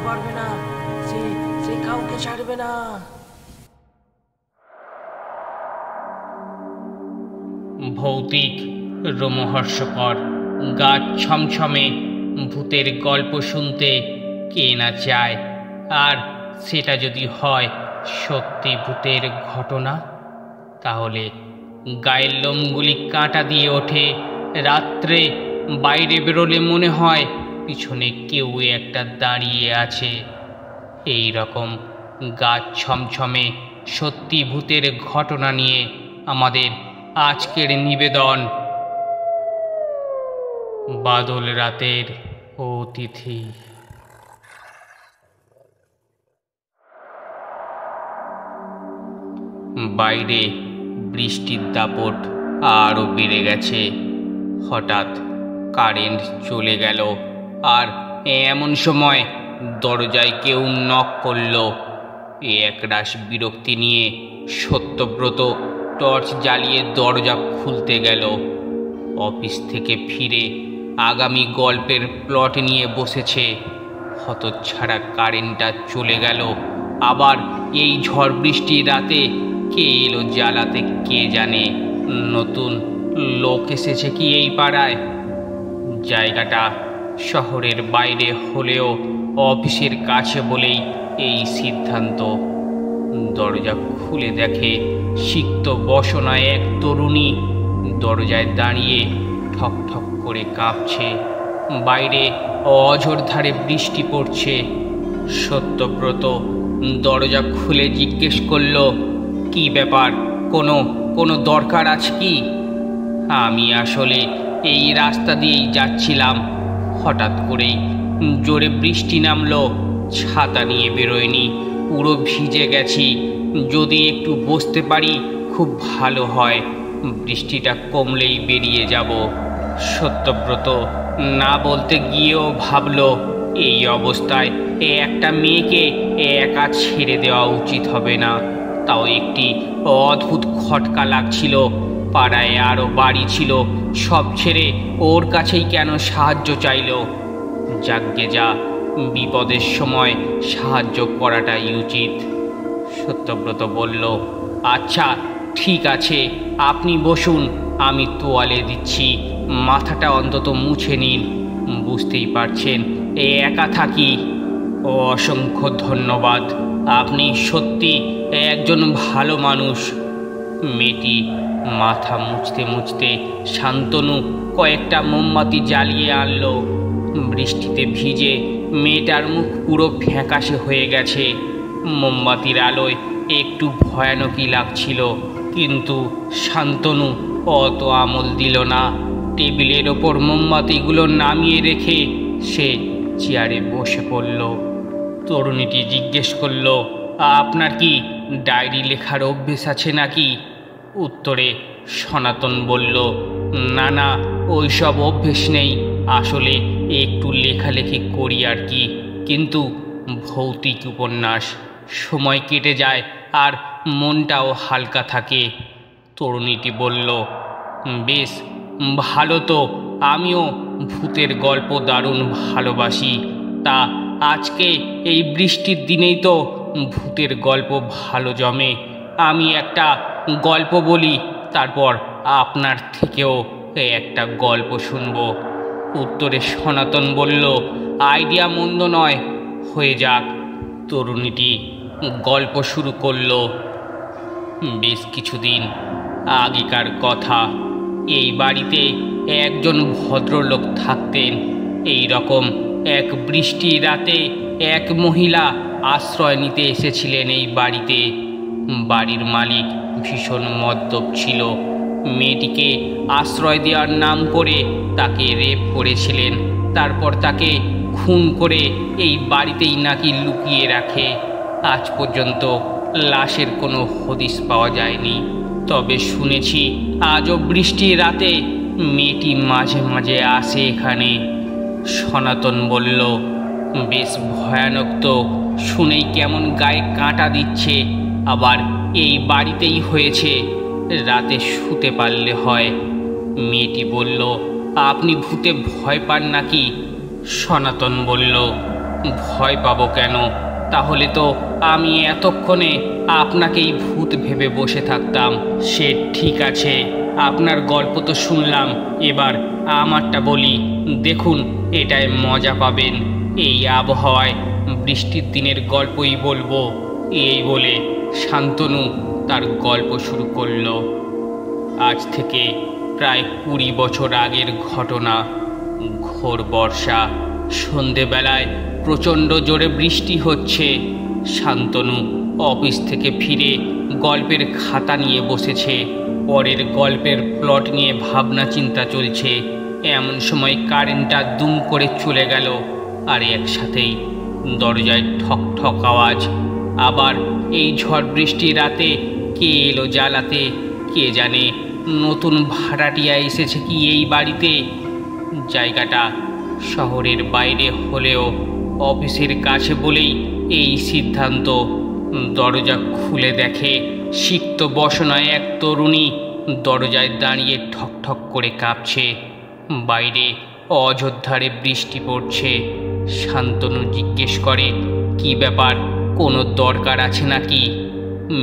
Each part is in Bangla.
পারবে না, সে সে কাউকে ছাড়বে না। ভৌতিক, রোমহর্ষকর, গা ছমছমে ভূতের গল্প শুনতে কে না চায়? আর সেটা যদি হয় সত্যি ভূতের ঘটনা, তাহলে গায়ের লোমগুলি কাঁটা দিয়ে ওঠে। রাত্রে বাইরে বেরোলে মনে হয় পিছনে কেউ একটা দাঁড়িয়ে আছে। এই রকম গা ছমছমে সত্যি ভূতের ঘটনা নিয়ে আমাদের আজকের নিবেদন, বাদল রাতের অতিথি। বাইরে বৃষ্টির দাপট আরও বেড়ে গেছে। হঠাৎ কারেন্ট চলে গেল, আর এমন সময় দরজায় কেউ নক করল। একরাশ বিরক্তি নিয়ে সত্যব্রত টর্চ জ্বালিয়ে দরজা খুলতে গেল। অফিস থেকে ফিরে আগামী গল্পের প্লট নিয়ে বসেছে। হতচ্ছাড়া কারেন্টটা চলে গেল। আবার এই ঝড় বৃষ্টির রাতে কে এলো জ্বালাতে কে জানে। নতুন লোক এসেছে কি এই পাড়ায়? জায়গাটা শহরের বাইরে হলেও অফিসের কাছে বলেই এই সিদ্ধান্ত। দরজা খুলে দেখে সিক্ত বসনায় এক তরুণী দরজায় দাঁড়িয়ে ঠক ঠক করে কাঁপছে। বাইরে অঝোরধারে বৃষ্টি পড়ছে। সত্যব্রত দরজা খুলে জিজ্ঞেস করল, কি ব্যাপার? কোনো দরকার আছে কি? আমি আসলে এই রাস্তা দিয়েই যাচ্ছিলাম। হঠাৎ করেই জোরে বৃষ্টি নামলো। ছাতা নিয়ে বেরোয়নি, পুরো ভিজে গেছি। যদি একটু বসতে পারি খুব ভালো হয়। বৃষ্টিটা কমলেই বেরিয়ে যাব। সত্যব্রত না বলতে গিয়েও ভাবল, এই অবস্থায় একটা মেয়েকে একা ছেড়ে দেওয়া উচিত হবে না। তাও একটি অদ্ভুত খটকা লাগছিল। পাড়ায় আরও বাড়ি ছিল, সব ছেড়ে ওর কাছেই কেন সাহায্য চাইল? যাগ্গে যা, বিপদের সময় সাহায্য করাটাই উচিত। সত্যব্রত বলল, আচ্ছা ঠিক আছে, আপনি বসুন, আমি তোয়ালে দিচ্ছি, মাথাটা অন্তত মুছে নিন। বুঝতেই পারছেন একা থাকি। অসংখ্য ধন্যবাদ, আপনি সত্যি একজন ভালো মানুষ। মেয়েটি মাথা মুছতে মুছতে শান্তনু কয়েকটা মোমবাতি জ্বালিয়ে আনলো। বৃষ্টিতে ভিজে মেয়েটার মুখ পুরো ফ্যাকাশে হয়ে গেছে। মোমবাতির আলোয় একটু ভয়ানকই লাগছিল, কিন্তু শান্তনু অত আমল দিল না। টেবিলের ওপর মোমবাতিগুলো নামিয়ে রেখে সে চেয়ারে বসে পড়ল। তরুণীটি জিজ্ঞেস করল, আপনার কি ডায়েরি লেখার অভ্যেস আছে নাকি? উত্তরে সনাতন বলল, না না, ওইসব অভ্যেস নেই। আসলে একটু লেখালেখি করি আর কি, কিন্তু ভৌতিক উপন্যাস। সময় কেটে যায় আর মনটাও হালকা থাকে। তরুণীটি বলল, বেশ ভালো তো, আমিও ভূতের গল্প দারুণ ভালোবাসি। তা আজকে এই বৃষ্টির দিনেই তো ভূতের গল্প ভালো জমে। আমি একটা গল্প বলি, তারপর আপনার থেকেও একটা গল্প শুনব। উত্তরে সনাতন বলল, আইডিয়া মন্দ নয়, হয়ে যাক। তরুণীটি গল্প শুরু করল। বেশ কিছুদিন আগেকার কথা। এই বাড়িতে একজন ভদ্রলোক থাকতেন। এই রকম এক বৃষ্টির রাতে এক মহিলা আশ্রয় নিতে এসেছিলেন এই বাড়িতে। বাড়ির মালিক ভীষণ মদ্যপ ছিল। মেয়েটিকে আশ্রয় দেওয়ার নাম করে তাকে রেপ করেছিলেন। তারপর তাকে খুন করে এই বাড়িতেই নাকি লুকিয়ে রাখে। আজ পর্যন্ত লাশের কোনো হদিস পাওয়া যায়নি। তবে শুনেছি আজও বৃষ্টির রাতে মেয়েটি মাঝে মাঝে আসে এখানে। সনাতন বলল, বেশ ভয়ানক তো, শুনেই কেমন গায়ে কাঁটা দিচ্ছে। আবার এই বাড়িতেই হয়েছে, রাতে শুতে পারলে হয়। মেয়েটি বলল, আপনি ভূতে ভয় পান নাকি? সনাতন বলল, ভয় পাবো কেন? তাহলে তো আমি এতক্ষণে আপনাকেই ভূত ভেবে বসে থাকতাম। সে ঠিক আছে, আপনার গল্প তো শুনলাম, এবার আমারটা বলি। দেখুন, এটায় মজা পাবেন। এই আবহাওয়ায় বৃষ্টির দিনের গল্পই বলবো। এই বলে শান্তনু তার গল্প শুরু করলো। আজ থেকে প্রায় 20 বছর আগের ঘটনা। ঘোর বর্ষা, সন্ধেবেলায় প্রচণ্ড জোরে বৃষ্টি হচ্ছে। শান্তনু অফিস থেকে ফিরে গল্পের খাতা নিয়ে বসেছে। পরের গল্পের প্লট নিয়ে ভাবনা চিন্তা চলছে। এমন সময় কারেন্টটা দুম করে চলে গেল, আর একসাথেই দরজায় ঠক ঠক আওয়াজ। আবার এই ঝড় বৃষ্টির রাতে কে এলো জ্বালাতে? কে জানে নতুন ভাড়াটিয়া এসেছে কি এই বাড়িতে? জায়গাটা শহরের বাইরে হলেও অফিসের কাছে বলেই এই সিদ্ধান্ত। দরজা খুলে দেখে সিক্ত বসনায় এক তরুণী দরজায় দাঁড়িয়ে ঠক ঠক করে কাঁপছে। বাইরে অযোধ্যারে বৃষ্টি পড়ছে। শান্তনু জিজ্ঞেস করে, কি ব্যাপার, কোনো দরকার আছে নাকি?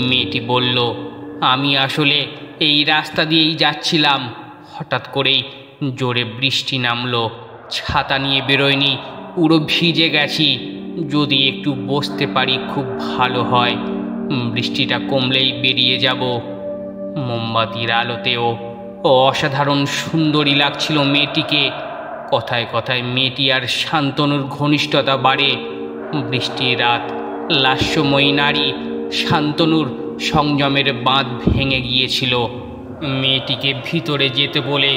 মেয়েটি বলল, আমি আসলে এই রাস্তা দিয়েই যাচ্ছিলাম, হঠাৎ করেই জোরে বৃষ্টি নামলো। ছাতা নিয়ে বেরোয়নি, পুরো ভিজে গেছি। যদি একটু বসতে পারি খুব ভালো হয়। বৃষ্টিটা কমলেই বেরিয়ে যাব। মোমবাতির আলোতেও অসাধারণ সুন্দরী লাগছিল মেয়েটিকে। কথায় কথায় মেয়েটি আর শান্তনুর ঘনিষ্ঠতা বাড়ে। বৃষ্টির রাত, লাস্যময়ী নারী, শান্তনুর সংযমের বাঁধ ভেঙে গিয়েছিল। মেয়েটিকে ভিতরে যেতে বলে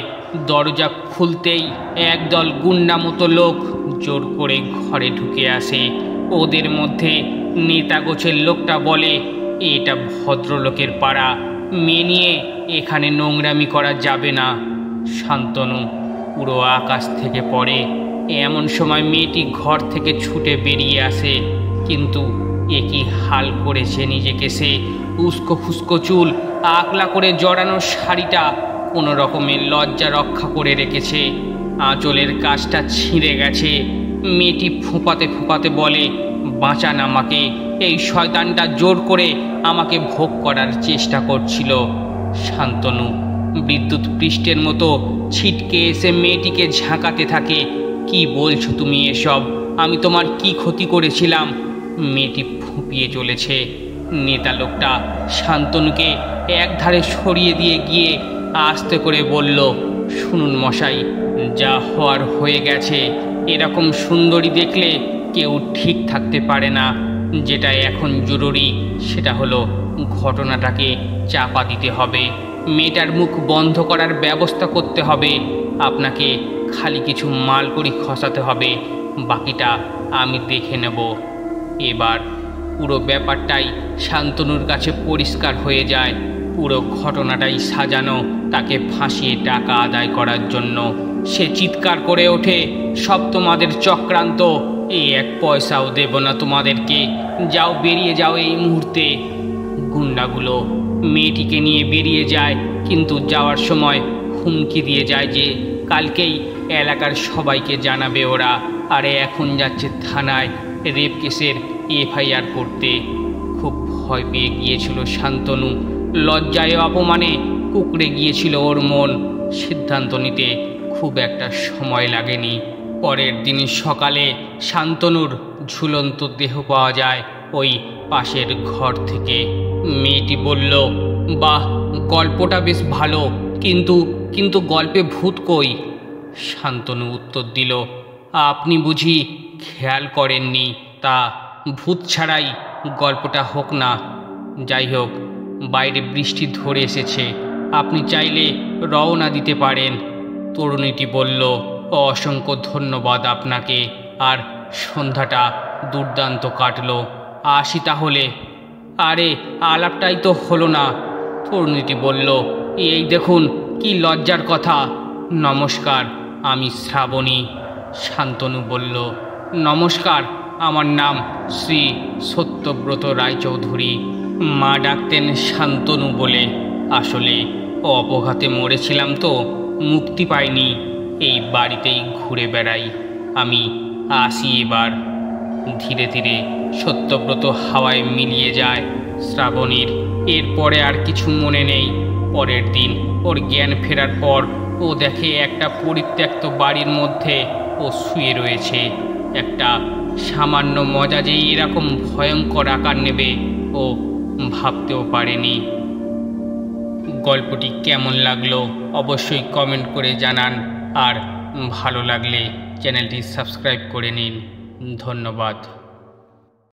দরজা খুলতেই একদল গুন্ডা মতো লোক জোর করে ঘরে ঢুকে আসে। ওদের মধ্যে নেতা গোছের লোকটা বলে, এটা ভদ্রলোকের পাড়া, মেয়ে নিয়ে এখানে নোংরামি করা যাবে না। শান্তনু পুরো আকাশ থেকে পড়ে। এমন সময় মেয়েটি ঘর থেকে ছুটে বেরিয়ে আসে। কিন্তু একই হাল করেছে নিজেকে সে। উস্কো ফুস্কো চুল, আকলা করে জড়ানো শাড়িটা কোনো রকমের লজ্জা রক্ষা করে রেখেছে। আঁচলের কাজটা ছিঁড়ে গেছে। মেয়েটি ফোঁপাতে ফোঁপাতে বলে, বাঁচান আমাকে, এই শয়তানটা জোর করে আমাকে ভোগ করার চেষ্টা করছিল। শান্তনু বিদ্যুৎ পৃষ্ঠের মতো ছিটকে এসে মেয়েটিকে ঝাঁকাতে থাকে। কি বলছো তুমি এসব? আমি তোমার কি ক্ষতি করেছিলাম? মেয়েটি ফুঁপিয়ে চলেছে। নেতা লোকটা শান্তনুকে একধারে সরিয়ে দিয়ে গিয়ে আস্তে করে বলল, শুনুন মশাই, যা হওয়ার হয়ে গেছে। এরকম সুন্দরী দেখলে কেউ ঠিক থাকতে পারে না। যেটা এখন জরুরি সেটা হলো ঘটনাটাকে চাপা দিতে হবে। মেয়েটার মুখ বন্ধ করার ব্যবস্থা করতে হবে। আপনাকে খালি কিছু মালকড়ি খসাতে হবে, বাকিটা আমি দেখে নেব। এবার পুরো ব্যাপারটাই শান্তনুর কাছে পরিষ্কার হয়ে যায়। পুরো ঘটনাটাই সাজানো তাকে ফাঁসিয়ে টাকা আদায় করার জন্য। সে চিৎকার করে ওঠে, সব তোমাদের চক্রান্ত, এই 1 পয়সাও দেব না তোমাদেরকে, যাও, বেরিয়ে যাও এই মুহূর্তে। গুন্ডাগুলো মেয়েটিকে নিয়ে বেরিয়ে যায়, কিন্তু যাওয়ার সময় হুমকি দিয়ে যায় যে কালকেই এলাকার সবাইকে জানাবে ওরা। আরে এখন যাচ্ছে থানায় রেপ কেসের FIR করতে। খুব ভয় পেয়ে গিয়েছিল শান্তনু। লজ্জায় অপমানে কুঁকড়ে গিয়েছিল ওর মন। সিদ্ধান্ত নিতে খুব একটা সময় লাগেনি। পরের দিন সকালে শান্তনুর ঝুলন্ত দেহ পাওয়া যায় ওই পাশের ঘর থেকে। মেয়েটি বলল, বাহ, গল্পটা বেশ ভালো, কিন্তু গল্পে ভূত কই? শান্তনু উত্তর দিল, আপনি বুঝি খেয়াল করেননি? তা ভূত ছাড়াই গল্পটা হোক না। যাই হোক, বাইরে বৃষ্টি ধরে এসেছে, আপনি চাইলে রওনা দিতে পারেন। তরুণীটি বলল, অসংখ্য ধন্যবাদ আপনাকে, আর সন্ধ্যাটা দুর্দান্ত কাটলো, আসি তাহলে। আরে আলাপটাই তো হলো না। তরুণীটি বলল, এই দেখুন কি লজ্জার কথা। নমস্কার, আমি শ্রাবণী। শান্তনু বলল, নমস্কার, আমার নাম শ্রী সত্যব্রত রায়চৌধুরী। মা ডাকতেন শান্তনু বলে। আসলে অপঘাতে মরেছিলাম তো, মুক্তি পাইনি, এই বাড়িতেই ঘুরে বেড়াই। আমি আসি এবার। ধীরে ধীরে সত্যব্রত হাওয়ায় মিলিয়ে যায় শ্রাবণীর। এরপরে আর কিছু মনে নেই। পরের দিন ওর জ্ঞান ফেরার পর ও দেখে একটা পরিত্যক্ত বাড়ির মধ্যে ও শুয়ে রয়েছে। একটা সামান্য মজা যে এরকম ভয়ঙ্কর আকার নেবে ও ভাবতেও পারেনি। গল্পটি কেমন লাগলো অবশ্যই কমেন্ট করে জানান, আর ভালো লাগলে চ্যানেলটি সাবস্ক্রাইব করে নিন। ধন্যবাদ।